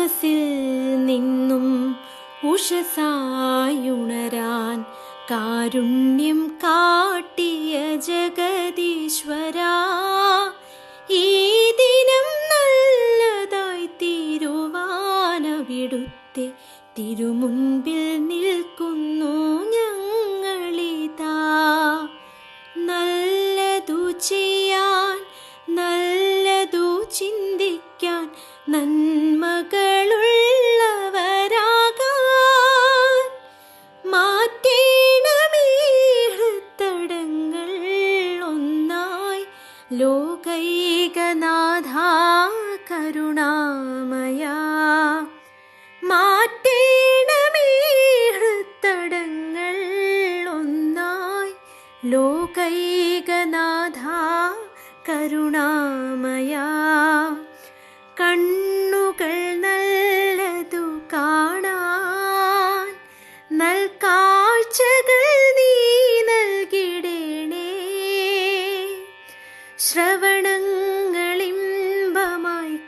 തമസിൽ നിന്നും ഉഷസായുണരാൻ കാരുണ്യം കാട്ടിയ ജഗദീശ്വരാ, ഈ ദിനം നല്ലതായി തീരുവാനവിടുത്തെ തിരുമുൻപിൽ നിൽക്കുന്നു ഞങ്ങളിതാ. നല്ലതു ചെയ്യാൻ, നല്ലതു ചിന്തിക്കാൻ, നന്മകളുള്ളവരാകാൻ മാറ്റേണമേ ഹൃത്തടങ്ങൾ ഒന്നായി. ലോകൈകനാഥാ കരുണാമയാ, മാറ്റേണമേ ഹൃത്തടങ്ങൾ ഒന്നായി. ലോകൈകനാഥാ കരുണാമയാ, കണ്ണുകൾ നല്ലതു കാണാൻ നൽകാഴ്ചകൾ നീ നൽകിടേണേ. ശ്രവണങ്ങളിമ്പമായി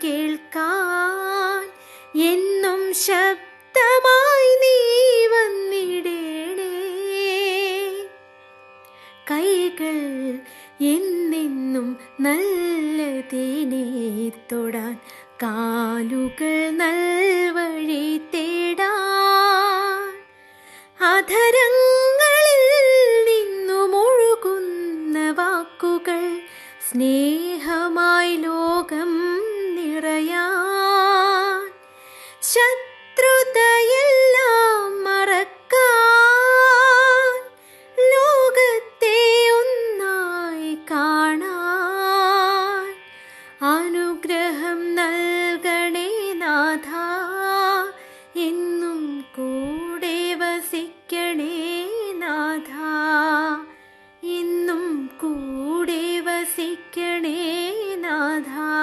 കേൾക്കാൻ എന്നും ശബ്ദമായി നീ വന്നിടേണേ. കൈകൾ എന്നെന്നും നല്ലതിനെ തൊടാൻ, കാലുകൾ നൽവഴി തേടാൻ, അധരങ്ങളിൽ നിന്നുമൊഴുകുന്ന വാക്കുകൾ സ്നേഹമായി ലോകം നിറയാൻ, ശത്രുതയെല്ലാം മറക്കാൻ, ലോകത്തെ ഒന്നായി കാണാൻ അനുഗ്രഹം നൽകണേ നാഥാ. എന്നും കൂടെ വസിക്കണേ നാഥാ, എന്നും കൂടെ വസിക്കണേ നാഥാ.